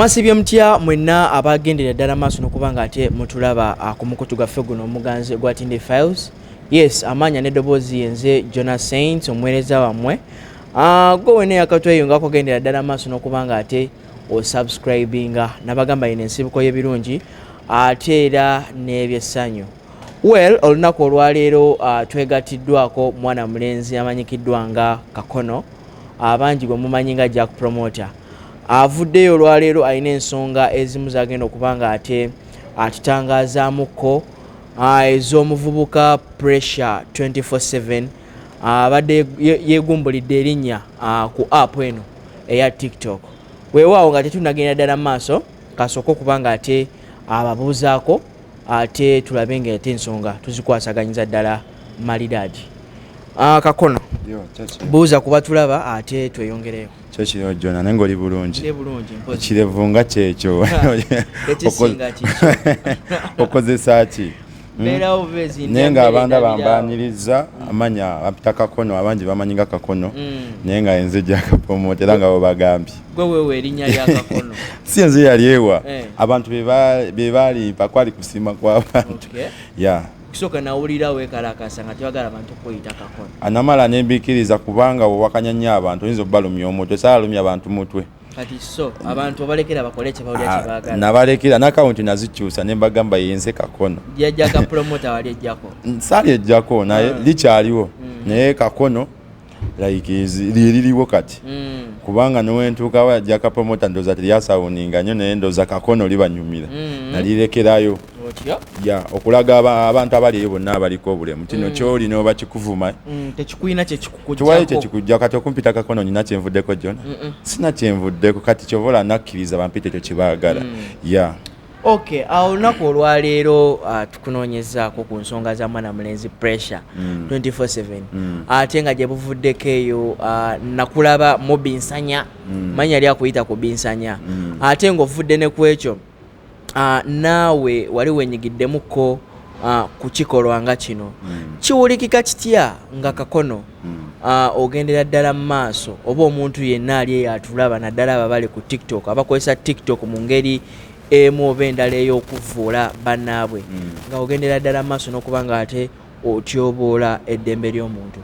Mwasibye mutya mwenna abagendera ddala maaso n'okubanga ate mutulaba ku mukutu gwaffe guno omuganzi gwa Tinde Files. Yes, amanya n'eddoboozi yenze Jonas Saints omuweereza wammwe. Gwe wena yakatweyunga kugendera ddala maaso n'okubanga ate osubscribinga nabagamba yina ensibuko y'ebirungi ate era n'ebyessanyu. Well, olunaku olwaleero twegattiddwako mwana mulenzi amanyikiddwa nga Kakono, abangi gwe mumanyi nga Jack Promoter. Avuddeyo olwaleero alina ensonga ezimu zagenda okubanga ate atutangazaamuko ez'omuvubuka Pressure 24/7 abadde yeegumbulidde erinnya ku app eno eya TikTok. Weewaawo nga tetunagenda ddala maaso kasooka okubanga ate ababuuzaako ate tulabe nga ate ensonga tuzikwasaganyiza ddala malidaadi. Kakono buuza kuba tulaba ate tweyongereyo. Kyo Jona nange oli bulungi. Ekirevu nga kyekyo. Okozesa ki? Naye nga abantu bambaniriza amanya apita Kakono abangi bamanyi nga Kakono naye nga enze Jack Promoter era nga bo bagambye. Gwe wewe erinnya lya Kakono. Si enze yali ewa abantu be bali pakwali kusima kwa abantu. Yeah. Kisoka nawulira weekalakasa nga tebagala abantu kuyita Kakono. Anamala nembikiriza kubanga wakanyanya abantu oyinza okubalumya omutwe saalumya abantu mutwe. Kati so abantu balekera bakole kye bawulira kibagala. Nabalekera n'akawunti nazikyusa ne mbagamba yenze Kakono. Jack Promoter wali ejjako. Sali ejjako naye likyaliwo naye Kakono like liriwo kati. Kubanga nowentuuka wa Jack Promoter ndoza teryasawuninga nnyo naye ndoza Kakono libanyumira nalirekerayo. Ya okulaga abantu abali bonna abaliko obulemu kino kyoli n'oba kikuvuma tekikuina kyekikujjako kiwaye kyekikujja kati okumpita Kakono nina kyenvuddeko Jona sina kyenvuddeko kati kyobola nakkiriza bampite kyo kibaagala ya okay. Awo olunaku olwaleero tukunoonyezaako ku nsonga za mwana mulenzi Pressure 24/7 ate nga gye buvuddeko eyo nakulaba mu Binsanya manya lya kuyita ku Binsanya ate ng'ovudde ne ku ekyo Nawe wali wenyigiddemuko ku kikolwa nga kino kiwulikika kitya nga Kakono ogendera ddala mu maaso oba omuntu yenna ali eyo atulaba naddala aba bali ku TikTok abakozesa TikTok mu ngeri emu oba endala ey'okuvuula bannaabwe nga ogendera ddala mu maaso n'okubanga ate otyoboola eddembe ly'omuntu.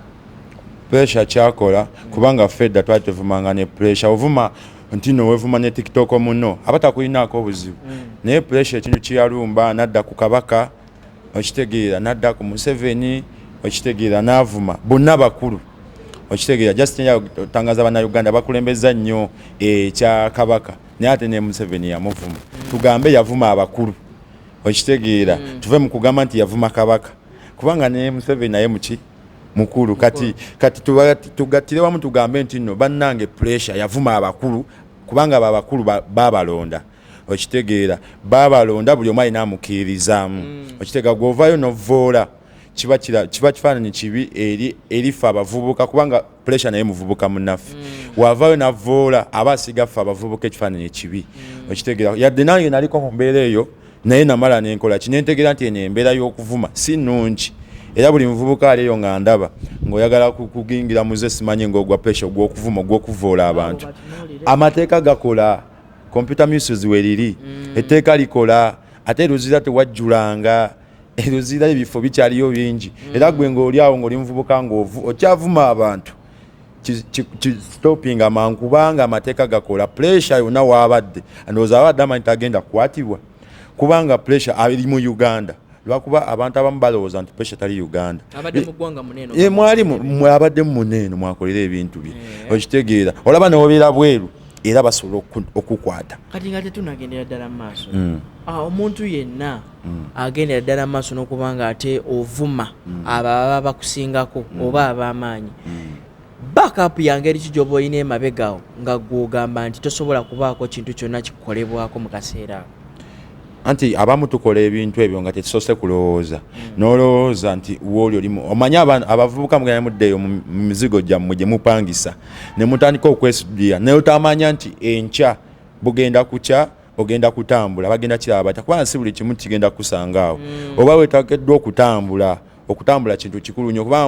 Pressure kyakola kubanga fedda twali tuvumanga ne Pressure ovuma nti no wevuma ne TikTok muno abatakulinaako obuzibu naye Pressure ekintu kiyalumba nadda ku Kabaka okitegeera nadda ku Museveni okitegeera n'avuma bonna bakulu okitegeera just otangaza bannayuganda bakulembeza nnyo ekya Kabaka naye ate ne Museveni yamuvuma tugambe yavuma abakulu okitegeera tuve mu kugamba nti yavuma Kabaka kubanga ne Museveni naye muki mukulu kati tugatire wamu tugambe nti nno bannange Pressure yavuma abakulu kubanga abakulu babalonda okitegeera babalonda buli omu alina amukkiririzaamu okitegeera gw'ovaayo novoola kiba kifaananyi kibi erifa abavubuka kubanga Pressure naye muvubuka munnaffe wavaayo navoola aba asiga ffe abavubuka ekifaananyi kibi okitegeera yadde nange naliko mu mbeera eyo naye namala nenkola kinentegeera nti eno embeera y'okuvuma si nnungi era buli muvubuka aliyo nga ndaba ng'oyagala kugingira muze simanyi ng'ogwa Pressure gw'okuvuma gw'okuvoola abantu amateeka gakola computer misuse weriri etteeka likola ate luzira tewajjulanga luzira ebifo bikyaliyo bingi era gwe ng'oli awo ng'oli muvubuka okyavuma abantu stopping amangu kubanga amateeka gakola Pressure yonna waabadde ndowooza abadde amanyi tagenda kukwatibwa kubanga Pressure ali mu Uganda lwakuba abantu abamu balowooza nti Pressure tali Uganda abadde mu ggwanga muneeno mwali mwabadde muneeno mwakolera ebintu bye okitegeera olaba n'obeera bweru era basobola okukwata kati nga tetunagendera ddala mu maaso omuntu yenna agendera ddala mu maaso n'okubanga ate ovuma ababa bakusingako oba ab'amaanyi backup yange eri kijoba olina emabegawo nga gw'ogamba nti tosobola kubaako kintu kyonna kikukolebwako mu kaseera ako anti abamu tukola ebintu ebyo nga tetusose kulowooza nolowooza nti wooli olimu omanye abavubuka mugenda muddeeyo mu mizigo gyammwe gye mupangisa ne mutandika okwesudira naye otamanya nti enkya bugenda kukya ogenda kutambula bagenda kiraba batya kubanga si buli kimu kigenda kusanga awo oba wetageddwa okutambula okutambula kintu kikulu nnyo kuba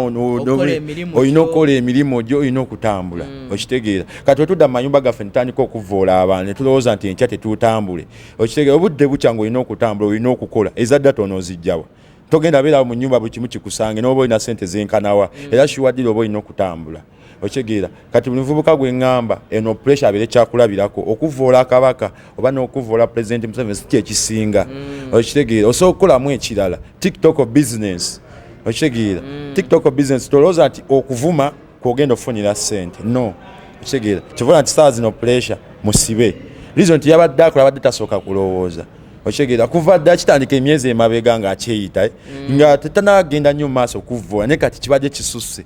olina okukola emirimu gyo olina okutambula okitegeera kati otudda mu mayumba gaffe ntandika okuvoola abantu ne tulowooza nti enkya tetutambule okitegeera obudde bukya ng'olina okutambula olina okukola ezadda tono ozijjawa togenda beera mu nnyumba buli kimu kikusange n'oba olina ssente zenkanawa era shiwaddira oba olina okutambula okitegeera kati buli muvubuka gwe ŋŋamba eno pressure abeere kyakulabirako okuvoola kabaka oba n'okuvoola President Museveni si kyekisinga okitegeera osobola okukolamu ekirala TikTok business okitegeera TikTok business tolowooza nti okuvuma kwogenda okufunira ssente no okitegeera kivuga nti saa zino pressure musibe reason nti yabadde akola abadde tasooka kulowooza okitegeera kuva dda kitandika emyezi emabega ng'akyeyita nga tetanagenda nnyo mu maaso okuvoola naye kati kibadde kisusse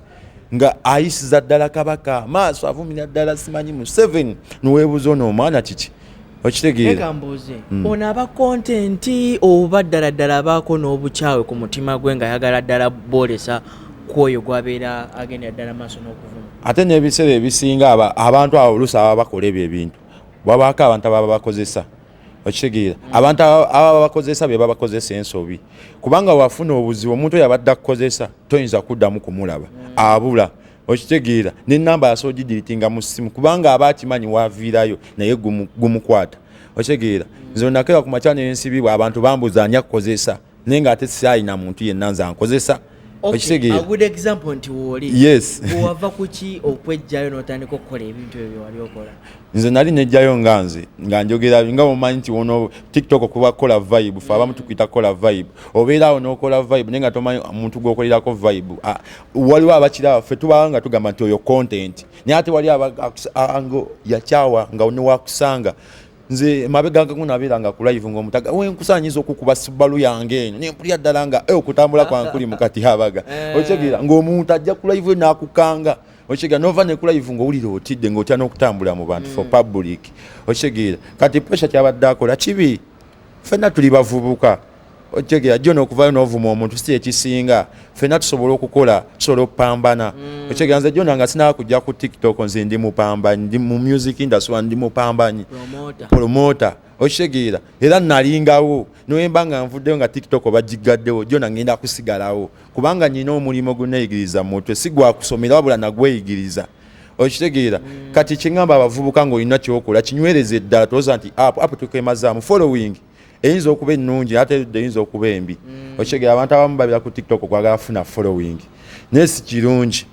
nga ayisiza ddala kabaka maaso avumira ddala simanyi mu 7 niweebuza ono omwana kiki okitegeera ono aba kontenti oba ddala abaako n'obukyawe ku mutima gwe nga yagala ddala boolesa kwoyo gwabeera agenda ddala maaso n'okuvuma ate n'ebiseera ebisinga abantu abo oluusi aba bakola ebyo ebintu babaako abantu ababa bakozesa okitegeera abantu ababa bakozesa be babakozesa ensobi kubanga wafuna obuzibu omuntu oyo abadde akukozesa toyinza kuddamu kumulaba abula okitegeera n'ennamba yasobola ogidiritinga mu ssimu kubanga aba akimanyi waaviirayo naye gumukwata okitegeera nze nakera ku makya n'ensibibwa abantu bambuza ani akukozesa naye ng'ate siyalina muntu yenna nze ankozesa okitegeera a good example nti wooli yes wava kuki okwejjayo n'otandika okukola ebintu ebyo wali okola nze nali nejjayo nga njogera nga omanyi nti wono TikTok okuba kola vibe fe abamu tukuyita kola vibe obeerawo n'okola vibe naye nga tomanyi omuntu gw'okolerako vibe waliwo abakira ffe tuba nga tugamba nti oyo content naye ate wali ngo yakyawa nga newakusanga nze mabega gangu nabeeranga ku live ng'omutaga wenkusaanyiza okukuba Subaru yange eno nempulira ddala nga okutambula kwankuli mu kati habaga okitegeera ng'omuntu ajja ku live n'akukanga okitegeera nova ne ku live ng'owulira otidde ng'otya n'okutambula mu bantu for public okitegeera kati pressure kyabadde akola kibi ffenna tuli bavubuka okitegeera jjo n'okuvayo n'ovuma omuntu si ekisinga ffenna tusobola okukola tusobola okupambana okitegeera nze jjo nga sinaba kujja ku TikTok nze ndi mupambanyi ndi mu music industry ndi mupambanyi promoter okitegeera era nalingawo noyemba nga nvuddeyo nga TikTok bagigaddewo jjo ngenda kusigalawo kubanga nyina omulimu guneeyigiriza mutwe si gwakusomera wabula nagweyigiriza okitegeera kati kiŋŋamba abavubuka ng'olina kyokola kinywereze ddala tolowooza nti apo tukemazaamu following eyinza okuba ennungi ate eyinza okuba embi okitegeera abantu abamu babira ku TikTok okwagala funa following naye si kirungi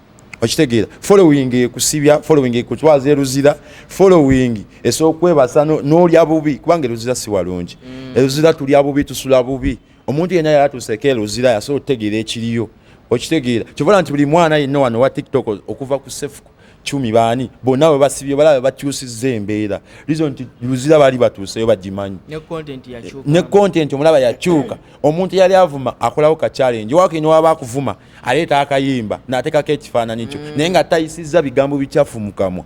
okitegeera following ekusibya following ekutwaza eruzira following esobola okwebasa n'olya bubi kubanga eruzira si walungi eruzira tulya bubi tusula bubi omuntu yenna yalatuuseko eruzira yasobola okutegeera ekiriyo okitegeera kivola nti buli mwana yenna wano wa TikTok okuva ku sefu 10 baani bonna we basibye balaba bakyusizza embeera reason nti luzira bali batuuseyo bagimanyi ne content omulaba yakyuka omuntu yali avuma akolawo ka challenge wake niwaba akuvuma aleeta akayimba n'ateekako ekifaananyi kyo naye nga tayisizza bigambo bikyafu mu kamwa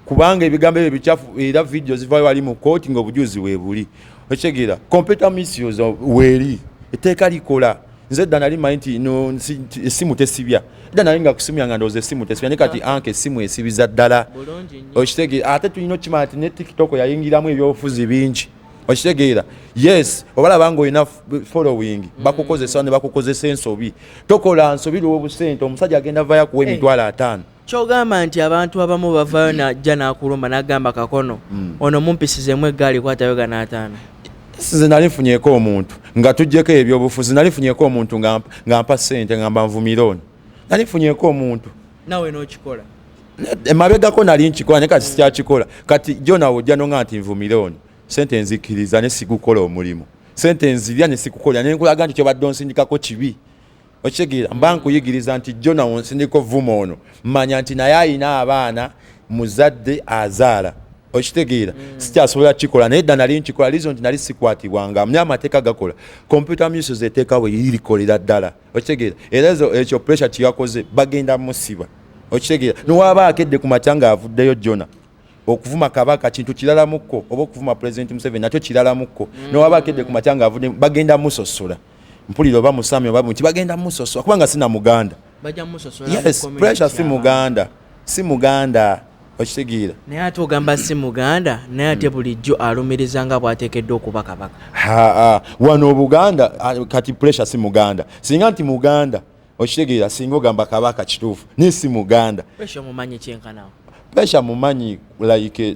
kubanga ebigambo ebyo bikyafu era video zivayo wali mu kooti ng'obujuzi weebuli okitegeera computer misuse weeri etteeka likola nze dda nali manyi nti essimu tesibya dda nali nga kusimu nga ndowooza essimu tesibya ne kati anke essimu esibiza ddala okitegeera ate tulina okimanya nti ne TikTok yayingiramu ebyobufuzi bingi okitegeera yes obalaba ng'olina following bakukozesa ne bakukozesa ensobi tokola nsobi lw'obusente omusajja agenda vayo kuwa $50,000 kyogamba nti abantu abamu bavayo najja n'akulumba n'agamba kakono ono mumpisizeemu eggaali kwatayo $5,000 nze nali nfunyeko omuntu nga tujjeko ebyobufuzi nali nfunyeko omuntu nga mpa ssente nga mba nvumirooni nali nfunyeko omuntu nawe n'okikola emabegako nali nkikola naye kati sikyakikola kati jjo nawe ojja nonga nti nvumirooni ssente nzikiriza ne sikukola omulimu ssente nzirya ne sikukolera ne nkulaga nti kyobadde onsindikako kibi okitegeera mba nkuyigiriza nti jjo nawe onsindika ovuma ono mmanya nti naye ayina abaana muzadde azaala okitegeera sikyasobola kikola naye dda nali nkikola lizo nti nali sikwatibwanga muli amateeka gakola computer misuse eteeka we lirikolera ddala okitegeera era ekyo pressure kiyakoze bagenda musiba okitegeera niwaba akedde ku makya nga avuddeyo jona okuvuma kabaka kintu kirala mukko oba okuvuma President Museveni nakyo kirala mukko niwaba akedde ku makya nga avudde bagenda musosola mpulira oba musami oba nti bagenda musosola kubanga sina muganda yes pressure si muganda okitegeera naye ate ogamba si muganda naye ate bulijjo alumiriza nga bw'ateekeddwa okuba kabaka wano obuganda kati pressure si muganda singa nti muganda okitegeera singa ogamba kabaka kituufu nisi muganda pressure mumanyi kyenkanawo pressure mumanyi like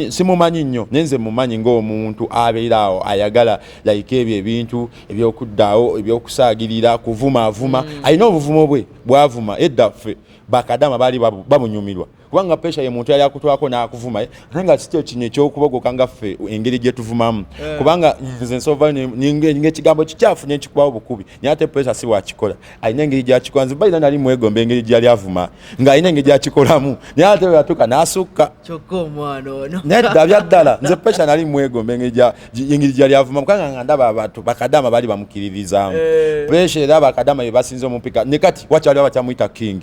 simumanyi nnyo nenze mumanyi ng'omuntu abeeraawo ayagala like ebyo ebintu ebyokuddaawo ebyokusaagirira kuvuma alina obuvumo bwe bwavuma edda ffe bakadama baali bamunyumirwa kubanga pressure ye muntu yali akutwako n'akuvuma ate nga si kyo kino ekyokubogoka nga ffe engeri gye tuvumamu kubanga nze nsova ng'ekigambo kikyafu n'ekikubawo bukubi naye ate pressure si wakikola alina engeri gyakikola nze balina nali mwegomba engeri gyali avuma ng'alina engeri gyakikolamu naye ate yatuuka n'asukka kyokka omwana ono nedda byaddala nze pressure nali mwegomba engeri gyali avuma kubanga nga ndaba abantu bakadama baali bamukiririzaamu pressure era bakadama be basinze omupika ne kati wakyaliwo bakyamuyita king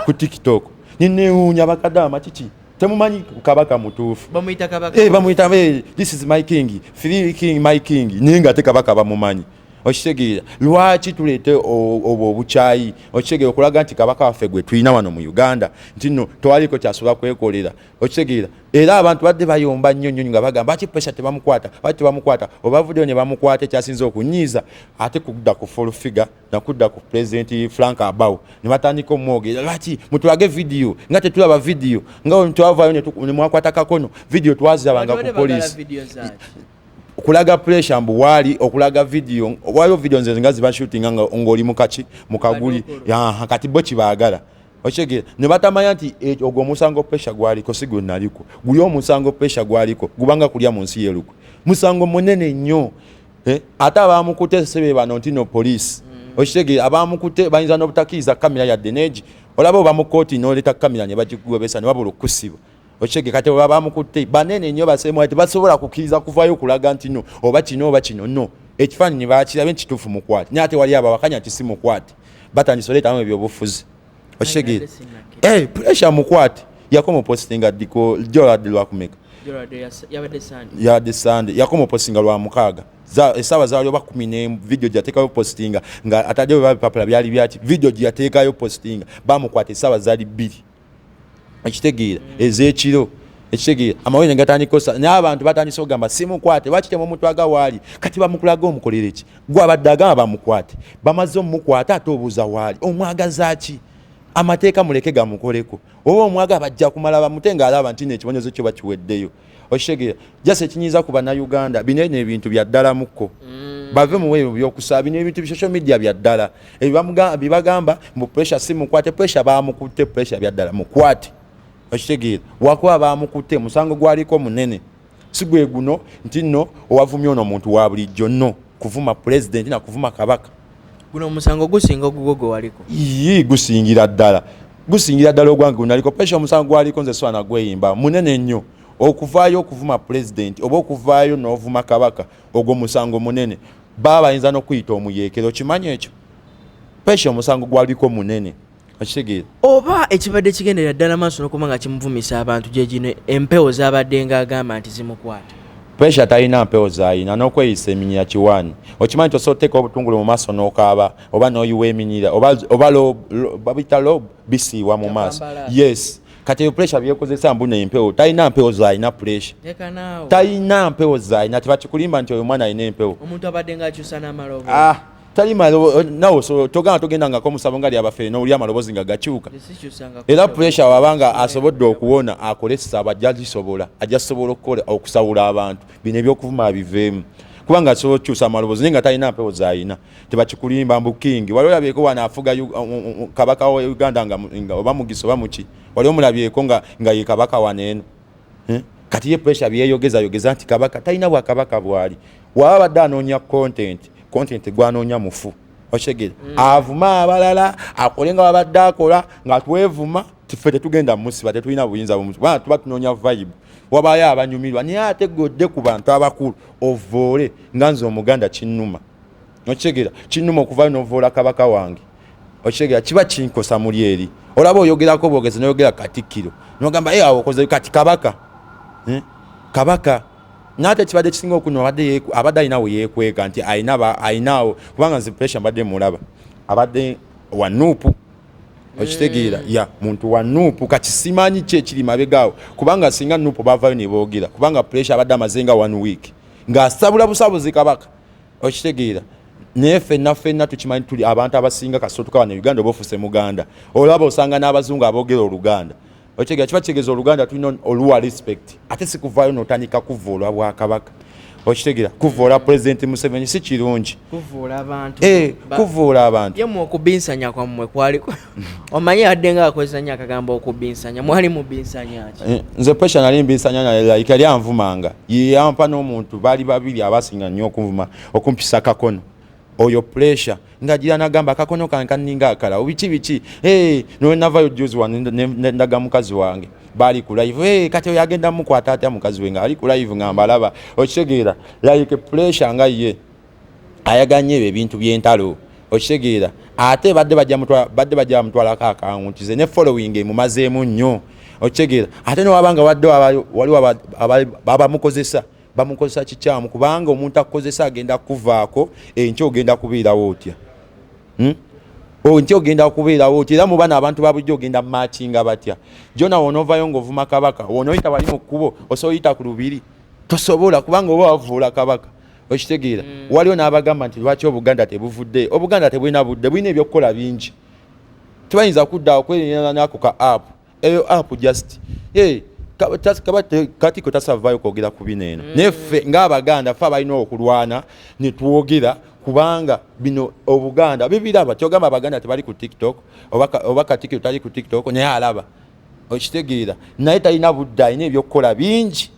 ku TikTok ninewuunya bakadama kiki temumanyi kabaka mutuufu bamuyita kabaka bamuyita this is my king free king my king naye nga ate kabaka bamumanyi okitegeera lwaki tuleete obwo obukyayi okitegeera okulaga nti kabaka waffe gwe tulina wano mu Uganda nti nno twaliko kyasobola kwekolera okitegeera era abantu badde bayomba nnyo nga bagamba baki pressure tebamukwata oba video ne bamukwata ekyasinza okunyiiza ate kudda ku full figure nakudda ku president Frank Abau ne batandika omwogera lwaki mutulage video nga tetulaba video nga twavaayo ne mwakwata kakono video twazirabanga ku police okulaga pressure mbu wali okulaga video waliwo video nze nga ziba shooting nga ngoli mukaguli kati bo kibaagala okitegeera ne batamanya nti ogwo omusango pressure gwaliko si gwe naliko guli omusango pressure gwaliko gubanga kulya mu nsi yerukwe musango munene nnyo ate abamukute sebe bano ntino police okitegeera abamukute bayinza n'obutakkiriza kamera yadde neegi olaba oba mu kooti n'oleta kamera ne bagigobesa ne babula okusiba okitegeera kati baba bamukutte banene nnyo basemwa tebasobola kukkiriza kuvaayo okulaga nti no oba kino no ekifaananyi bakirabe nkituufu mukwate naye ate wali abawakanya nti si mukwate batandisa oleetamu ebyobufuzi okitegeera pressure mukwate yakoma opostinga ddiko joladde lwakumeka yabadde sande yakoma opostinga lwa mukaaga essaawa zaali oba 10 video gyateekayo postinga nga ataddeyo bapapula byali byaki video gyateekayo postinga bamukwata essaawa zaali 2 ekitegeera ez'ekiro ekitegeera amawulire gatandikosa naye abantu batandise okugamba simukwate lwaki temumutwaga waali kati bamukulaga omukolere ki gwe abadde agamba bamukwate bamaze omukwate ate obuuza waali omwagaza ki amateeka muleke gamukoleko oba omwaga bajja kumala bamute ng'alaba nti n'ekibonyezo kyo bakiweddeyo okitegeera jase ekinyiiza ku bannayuganda binene ebintu bya ddala mukko bave mu weeyo byokusaba bino ebintu social media bya ddala ebibagamba mu pressure simukwate pressure bamukutte pressure bya ddala mukwate okitegeera wakuba bamukutte musango gwaliko munene si gwe guno nti nno owavumye ono omuntu wa bulijjo nno kuvuma president na kuvuma kabaka guno musango gusinga ogugogo waliko gusingira ddala ogwange gunaliko pressure omusango gwaliko nze swana gweyimba munene nnyo okuvaayo okuvuma president oba okuvaayo n'ovuma kabaka ogwo musango munene baba bayinza n'okuyita omuyeekero kimanyi ekyo pressure omusango gwaliko munene okitegeera oba ekibadde kigendera ddala maaso n'okuba nga kimuvumisa abantu gye gino empewo zabadde ng'agamba nti zimukwata pressure talina mpewo zayina n'okweyisa eminyira kiwaani okimanyi tosobola oteeka obutungulu mu maaso n'okaaba oba n'oyiwa eminyira oba babita lob bisiiwa mu maaso yes kati eyo pressure byekozesa mbu n'empewo talina mpewo zayina pressure talina mpewo zayina tebakikulimba nti oyo mwana alina empewo omuntu abadde ng'akyusa n'amalobo tali nawo togenda togendangako omusabo nga lyabafere n'oli amaloboozi nga gakyuka era pressure wabanga asobodde okuwona akole ssaba ajja sobola okukola okusawula abantu bino ebyokuvuma biveemu kubanga asobola okukyusa amaloboozi naye nga talina mpewo zayina tebakikulimba mbu king wali olabyeko wano afuga kabaka wa Uganda oba mugisa oba muki wali omulabyeko nga ye kabaka waneeno kati ye pressure byeyogeza nti kabaka talina bwakabaka bwali waba badde anoonya content gwanoonya mufu okitegeera avuma abalala akole nga wabadde akola nga twevuma ffe tetugenda musiba tetulina buyinza bumusi bana tuba tunoonya vibe wabayo abanyumirwa naye ate godde ku bantu abakulu ovoole nga nze omuganda kinnuma okitegeera kinnuma okuvaayo n'ovoola kabaka wange okitegeera kiba kinkosa muli eri olaba oyogerako bwogezi noyogera katikkiro nogamba awo okoze kati kabaka kabaka nate kibadde kisinga okuno abadde alinawo yeekweka nti ayinawo kubanga nze pressure mbadde mulaba abadde wanuupu okitegeera muntu wanuupu kati simanyi ki ekiri mabegaawo kubanga singa nuupu bavaayo ne boogera kubanga pressure abadde amaze nga 1 week ng'asabula busabuzi kabaka okitegeera nefe naffe tukimanyi tuli abantu abasinga kasotuka wano Uganda obofuse muganda olaba osanga n'abazungu aboogera Oluganda okitegeera kiba kitegeeza Oluganda tulina oluwa respect ate si kuvaayo n'otandika kuvuula Bwakabaka okitegeera kuvuula President Museveni si kirungi kuvuula abantu yemu okubinsanya kwammwe kwali omanyi adde nga akozesa nnyo akagambo okubinsanya mwali mubinsanya ki nze pressure nali mbinsanya naye like yali anvumanga yampa n'omuntu baali babiri abasinga nnyo okuvuma okumpisa Kakono oyo pressure ngagira nagamba Kakono kankaninga akala biki no navayo juzi wan ndaga mukazi wange bali ku live kati yagenda mukwata ate mukazi wenga ali ku live ngamba laba okitegeera like pressure nga ye ayaganye ebintu by'entalo okitegeera ate badde bajja mutwala kakantize ne following mumazeemu nnyo okitegeera ate no wabanga wadde waliwo abamukozesa bamukozesa kikyamu kubanga omuntu akozesa agenda kuvaako enkyo ogenda kubeerawo otya enkyo ogenda kubeerawo otya era mu bana abantu babujja ogenda matchinga batya jona wonovayo ng'ovuma kabaka wonoyita wali mu kkubo osoyita ku lubiri tosobola kubanga oba wavuula kabaka okitegeera waliwo n'abagamba nti lwaki Obuganda tebuvudde Obuganda tebulina budde bulina ebyokukola bingi tebayinza kudda okwerina nako ka app eyo app just Katti ko tasavayo kwogera ku bineeno neffe ng'Abaganda ffe abalina okulwana ne twogera kubanga bino Obuganda bibiraba kyogamba Abaganda tebali ku TikTok oba Katti ko tali ku TikTok naye alaba okitegeera naye talina budde alina ebyokukola bingi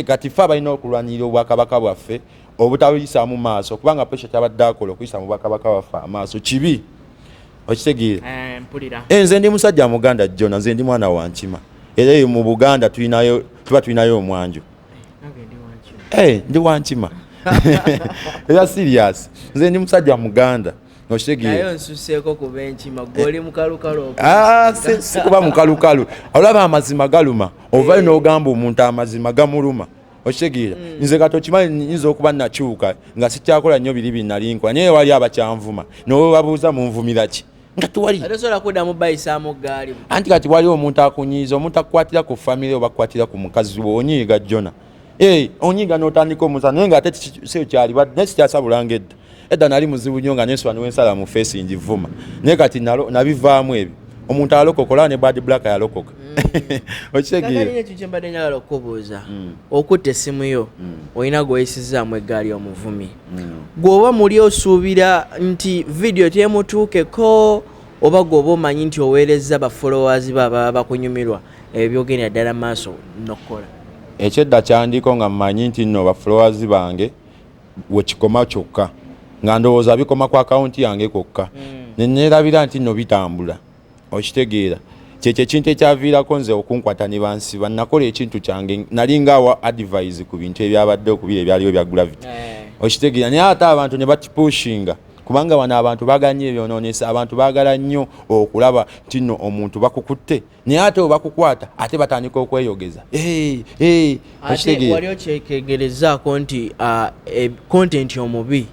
kati ffe abalina okulwanirira Obwakabaka bwaffe obutabuyisa mu maaso kubanga pressure kyabadde akola okuyisa mu Bwakabaka bwaffe amaaso kibi okitegeera nze ndi musajja Muganda Jona nze ndi mwana wa Nkima era mu Buganda tuba tulinayo omwanjo ndi Wankima era serious nze ndi musajja Muganda nayo nsuseeko kuba Enkima goli mukalukalu sikuba mukalukalu olaba amazima galuma ovayo n'ogamba omuntu amazima gamuluma okitegeera nze kati okimanyi nyinza okuba nakyuka nga sikyakola nnyo biri binnalinkola naye wali abakyanvuma nowe babuuza munvumira ki nga tuwali atesobola kuddamu bayisaamu gaali anti kati waliwo omuntu akunyiiza omuntu akukwatira ku famire oba akukwatira ku mukazi we onyiiga Jona onyiiga n'otandika omusa naye nga ate siyo kyali naye sikyasabulanga edda nali muzibu nnyo nga nenswa niwensala mu feesi njivuma naye kati nabivaamu ebyo omuntu alokokola ne bad black yalokoka okitegeera ekyo kye mbadde njagala okubuuza okutta essimu yo olina gw'oyisizaamu eggaali omuvumi gw'oba muli osuubira nti vidiyo temutuukeko oba gw'oba omanyi nti oweerezza bafollowers baba bakunyumirwa ebyogenda ddala maaso nokkola ekyedda kyandiko nga mmanyi nti nno bafollowers bange wekikoma kyokka nga ndowooza bikoma ku akawunti yange kwokka neneerabira nti nno bitambula okitegeera kyekyo ekintu ekyaviirako nze okunkwata ne bansiba nakola ekintu kyange nalinga awa advice ku bintu ebyabadde okubira ebyaliwo bya gravity okitegeera naye ate abantu ne bakipushinga kubanga wano abantu baganye ebyonoonesa abantu baagala nnyo okulaba nti nno omuntu bakukutte naye ate obakukwata ate batandika okweyogeza ate wali okyekegerezaako nti content omubi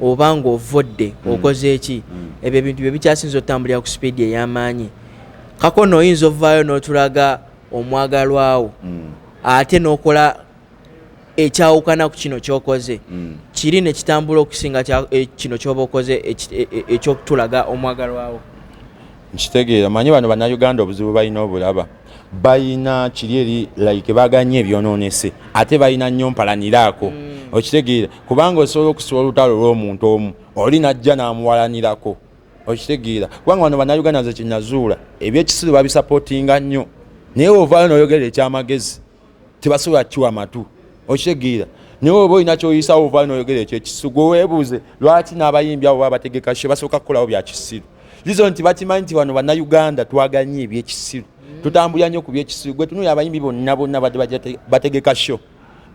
obanga ovodde okoze eki ebyo ebintu bye bikyasinza otambulira ku speed ey'amaanyi Kakono oyinza ovaayo n'otulaga omwagalwawo ate n'okola ekyawukana ku kino ky'okoze kiri ne kitambula okusinga kino ky'oba okoze ekyokutulaga omwagalwawo nkitegeera manyi bano bannayuganda obuzibu balina obulaba balina kiri eri like baganye ebyonoonese ate balina nnyo mpalaniraako okitegeera kubanga osobola okusiba olutalo lw'omuntu omu oli najja n'amuwalanirako okitegeera kubanga bano bannayuganda nze kinazuula ebyekisiru babisapootinga nnyo naye ovaayo n'oyogera ekyamagezi tebasobola kiwa matu okitegeera naye oba olina kyoyisawo ovaayo n'oyogera ekyekisiru gwe weebuuze lwaki n'abayimbi abo babategeka she basooka kukolawo bya kisiru lizo nti bakimanyi nti bano bannayuganda twaganye ebyekisiru tutambulira nnyo ku byekisiru gwe tunuya abayimbi bonna badde bategeka sho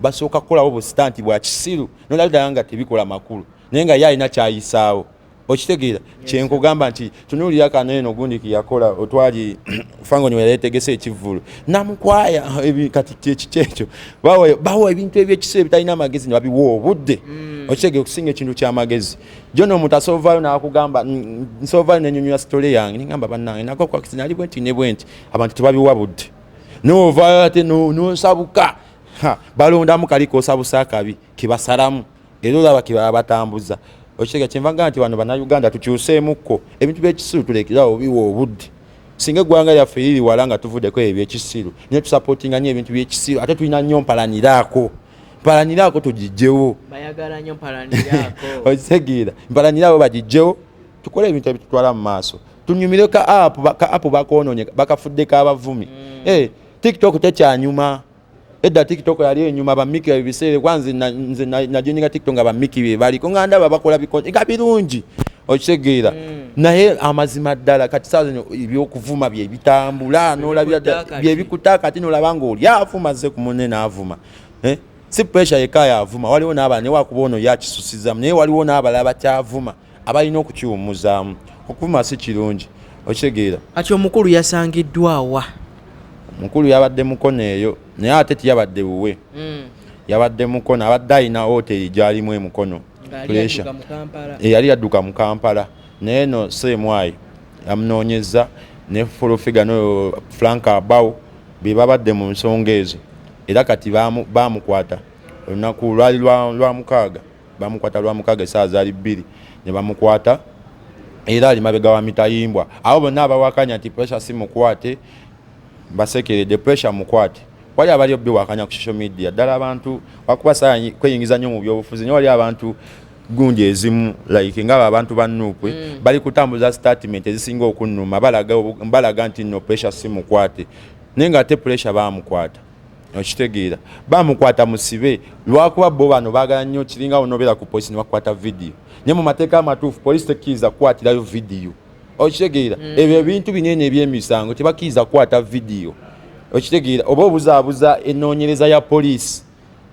basooka kukolawo busitanti bwa kisiru nolabidala nga tebikola makulu naye nga ye alina kyayisaawo okitegeera kyenkugamba nti tunuulira Kaneno gundi kiyakola otwali fango niwe yategese ekivvulu namukwaya kati kyekyo bawa ebintu ebyekisiru ebitalina amagezi ne babiwa obudde okitegeera okusinga ekintu ky'amagezi Jona omuntu asoovayo n'akugamba nsoovayo nenyonyola sitole yange ningamba bannange nako kwakisi nali bwenti ne bwenti abantu tebabiwa budde n'ovaayo ate n'osabuka balondamu kaliko osabusa akabi kibasalamu era olaba kibaba batambuza Okitegeera kyenvaga nti wano bannayuganda tukyuseemukko ebintu by'ekisiru tulekerawo biwa obudde singa eggwanga lyaffe liri wala nga tuvuddeko ebyekisiru naye tusapootinga nnyo ebintu by'ekisiru ate tulina nnyo mpalaniraako tugijjewo bayagala nnyo mpalaniraako okitegeera mpalaniraako bagijjewo tukole ebintu ebitutwala mu maaso tunyumire ka app bakoononye bakafuddeko abavumi TikTok tekyanyuma edda TikTok yali enyuma bamiki ebiseere kwanze nze najoninga TikTok nga bamiki be baliko nga ndaba bakola bikonte nga birungi okitegeera naye amazima ddala kati saawa zino ebyokuvuma bye bitambula n'olabira bye bikutaka ati n'olaba ng'oli avuma azze ku munne n'avuma si pressure yekka yavuma waliwo n'abala ne wakuba ono yakisusizamu naye waliwo n'abala bakyavuma abalina okukiwummuzaamu okuvuma si kirungi okitegeera ati omukulu yasangiddwawa omukulu yabadde mukono eyo naye ate tiyabadde wuwe yabadde mukono abadde alina hoteri gyalimu emukono yali yadduka mu Kampala naye no semwayi yamunoonyeza ne folofiga no Frank Abaw be babadde mu nsonga ezo era kati bamukwata olunaku lwali lwa mukaaga bamukwata lwa mukaaga essaawa zaali 2 ne bamukwata era ali mabega wa mitayimbwa abo bonna abawakanya nti pressure si mukwate basekeredde pressure mukwate wali abali obbiwakanya ku social media ddala abantu wakuba saa kweyingiza nnyo mu byobufuzi nyo wali abantu gundi ezimu like ngaba abantu bannupwe bali kutambuza statement ezisinga okunnuma balaga nti no pressure si mukwate naye nga ate pressure bamukwata okitegeera bamukwata musibe lwakuba bo bano baagala nnyo kiringa onobera ku polisi ne bakwata video naye mu mateeka amatuufu polisi tekkiriza kukwatirayo video okitegeera ebyo ebintu binene ebyemisango tebakkiriza kukwata video okitegeera oba obuzaabuza ennoonyereza ya polisi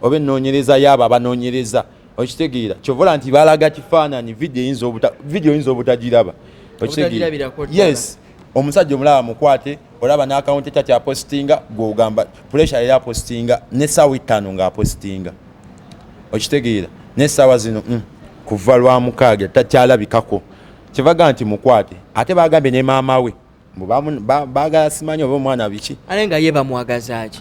oba ennoonyereza y'abo abanoonyereza okitegeera kyovola nti balaga kifaananyi video yinza obutagiraba okitegeera yes omusajja omulaba mukwate olaba n'akawunti ekyapostinga gw'ogamba pressure yali apostinga n'essaawa 5 ng'apostinga okitegeera n'essaawa zino kuva lwa mukaaga takyalabikako kivaga nti mukwate ate bagambye ne maama we baagala simanyi oba omwana biki ale nga ye bamwagazaaki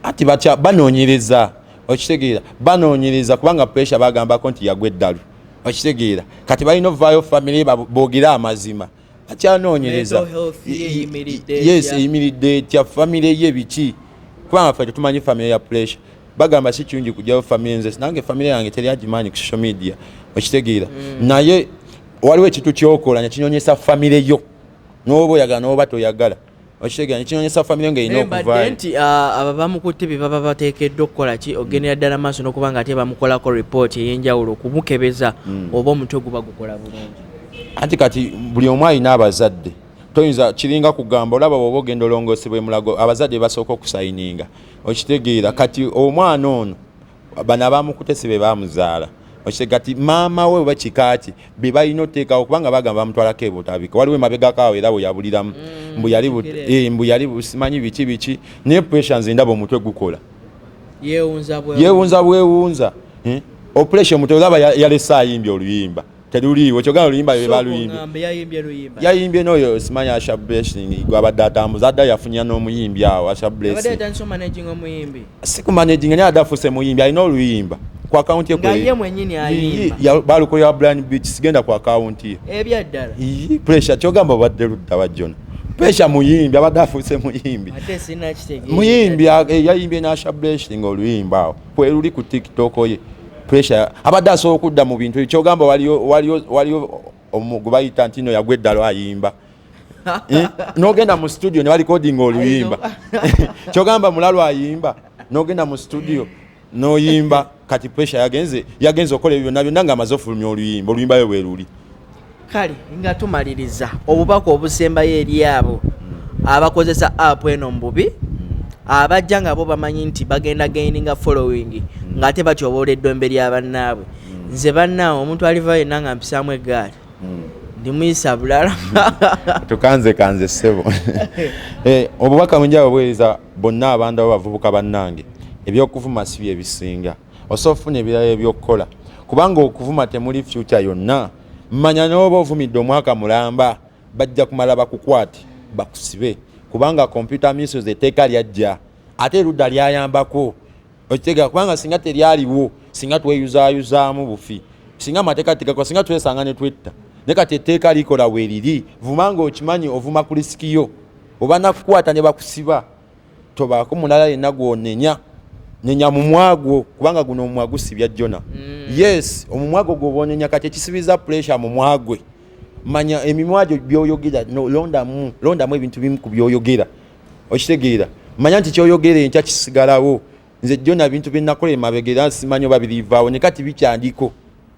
ati banoonyereza okitegeera banoonyereza kubanga pressure bagambako nti yagwa eddalu okitegeera kati balina ovaayo family boogera amazima akyanoonyereza yes eyimiridde etya family ye biki kubanga ffe tetumanyi family ya pressure bagamba si kirungi kujjayo family nze nange family yange teri agimanyi ku social media okitegeera naye waliwo ekintu kyokola nekinyonyesa family yo n'oba oyagala n'oba toyagala okitegeera nekinyonyesa family nga erina okuvaayo nti aba bamukutte bye baba bateekeddwa okukola ki ogendera ddala maaso n'okuba nga ate bamukolako report ey'enjawulo okumukebeza oba omutwe guba gukola bulungi anti kati buli omu alina abazadde toyinza kiringa kugamba olaba bw'oba ogenda olongoosebwa emulago abazadde basooka okusayininga okitegeera kati omwana ono bano abamukutte si be baamuzaala kati maama we oba kikaaki be balina oteekawo kubanga bagamba bamutwalako ebutabika waliwo emabegako awo era bwe yabuliramu mbu yali simanyi biki naye pressure nze ndaba omutwe gukola yeewunza bwewunza operation omutwe olaba yalese ayimbye oluyimba teruliiwo kyogala oluyimba bye baluyimbye yayimbye n'oyo simanyi Asha Blessing gwabadde atambuza adda yafunya n'omuyimbi awo Asha Blessing si kumanaginga naye adda afuuse muyimbi alina oluyimba ku akaunti ye balukolera Blind Beach sigenda ku akaunti ye pressure kyogamba obadde ludda wajjona pressure muyimbi abadde afuuse muyimbi yayimbye n'Asha Blessing oluyimba awo kweruli ku TikTok ye pressure abadde asobola okudda mu bintu kyogamba waliyo gwe bayita nti no yagwa eddalo ayimba n'ogenda mu studio ne barecording oluyimba kyogamba mulalo ayimba n'ogenda mu studio n'oyimba kati pressure yagenze okola ebyo byonna nga amaze ofulumya oluyimba yo bweruli kale nga tumaliriza obubaka obusembayo eri abo abakozesa app eno mu bubi abajja nga bo bamanyi nti bagenda gaininga following ng'ate batyoboola eddembe lya bannaabwe nze bannaawe omuntu alivayo yenna nga mpisaamu eggaali ndimuyisa bulala tukanze ssebo obubaka munjaba buweereza bonna abantu abo bavubuka bannange ebyokuvuma si bye bisinga osobola ofuna ebirala ebyokukola kubanga okuvuma temuli future yonna mmanya n'oba ovumidde omwaka mulamba bajja kumala bakukwate bakusibe kubanga computer misuse etteeka lyajja ate erudda lyayambako okitegeera kubanga singa teryaliwo singa tweyuzaayuzaamu bufi singa amateeka tegakora singa twesanga ne twetta ne kati etteeka likola weeriri vuma ng'okimanyi ovuma ku lisikiyo oba nakukwata ne bakusiba tobaako mulala yenna gw'onenya nenya mumwago kubanga guno omumwago sibya jona yes omumwago gwo bonenya kati ekisibiza pressure mumwagwe manya emimwajo byoyogera no londamu ebintu bimu ku byoyogera okitegeera manya nti kyoyogera enkya kisigalawo nze jona bintu binakola mabegera simanyo babirivaawo ne kati bikyandiko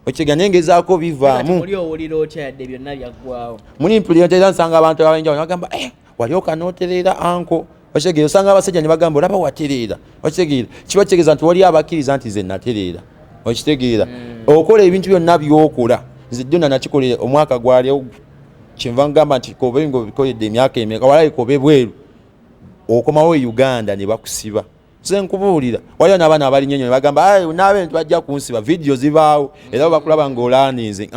okitegeera nengezaako bivaamu muri owulira otya yadde byonna byaggwawo muli impulira nsanga abantu abayinja bagamba wali okanoterera anko okitegeera osanga abasajja ne bagamba olaba watereera okitegeera kiba kitegeeza nti wali abakkiriza nti nze natereera okitegeera okola ebintu byonna byokola nze jona nakikolere omwaka gwali kyenva ngamba nti kobe ngo bikoledde emyaka emeka walayi kobe bweru okomawo Uganda ne bakusiba nze nkubuulira waliyo n'abaana abalinyenyo ne bagamba n'abe bajja kunsiba vidiyo zibaawo era bakulaba ng'olaaninze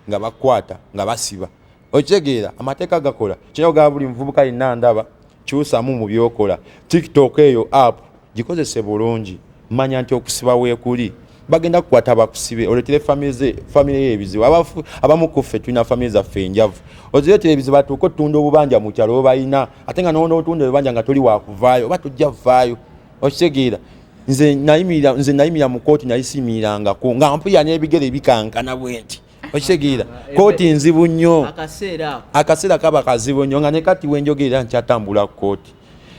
nga bakwata nga basiba okitegeera amateeka gakola kino ga buli muvubuka yenna ndaba kyusamu mu byokola TikTok eyo app gikozese bulungi manya nti okusiba weekuli bagenda kukwata bakusibe oletere family y'ebizibu abamu kuffe tulina family zaffe enjavu oziretere ebizibu batuuka otunda obubanja mu kyalo obayina ate nga n'otunda obubanja nga toli wakuvaayo oba tujja vaayo okitegeera nze nayimira mu kooti nayisimirangako nga mpulira n'ebigere bikankana bwe nti okitegeera kooti nzibu nnyo akaseera kaba kazibu nnyo nga ne kati wenjogerera nkyatambula ku kooti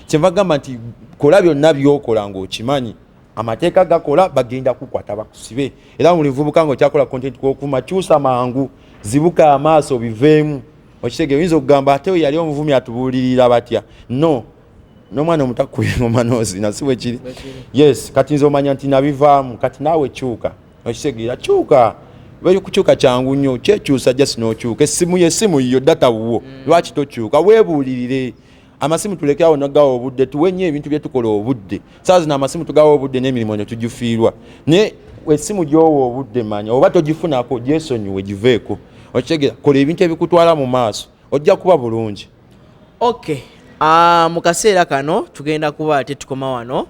kyenva gamba nti kola byonna byokola ng'okimanyi amateeka gakola bagenda kukwata bakusibe era mu livubuka ngo kyakola content kw'okuvuma kyusa mangu zibuka amaaso biveemu okitegeera oyinza okugamba ate yali omuvumi atubuulirira batya no n'omwana omutakuye ngoma noozina si bwe kiri yes kati nze omanya nti nabivaamu kati naawe kyuka okitegeera kyuka kukyuka kyangu nnyo kyekyusa just n'okyuka essimu yo data wuwo lwaki tokyuka weebuulirire amasimu tulekerawo nagawa obudde tuwenye ebintu bye tukola obudde saa zino amasimu tugawa obudde n'emirimu ne tugifiirwa ne essimu gy'owa obudde manya oba togifunako gyesonyiwe giveeko okitegeera kola ebintu ebikutwala mu maaso ojja kuba bulungi okay mu kaseera kano tugenda kuba ate tukoma wano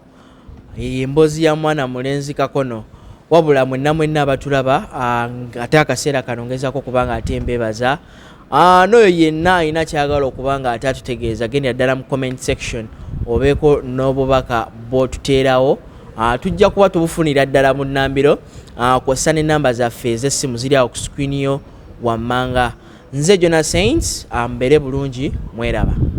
emboozi ya mwana mulenzi Kakono wabula mwenna abatulaba ate akaseera kano ngezaako kubanga ate mbebaza n'oyo yenna alina kyagala okubanga ate atutegeeza genda ddala mu comment section obeeko n'obubaka bw'otuteerawo tujja kuba tubufunira ddala mu nnambiro kw'ossa n'ennamba zaffe ez'essimu ziri awo ku screen yo wammanga nze Jona Saints mbere bulungi mweraba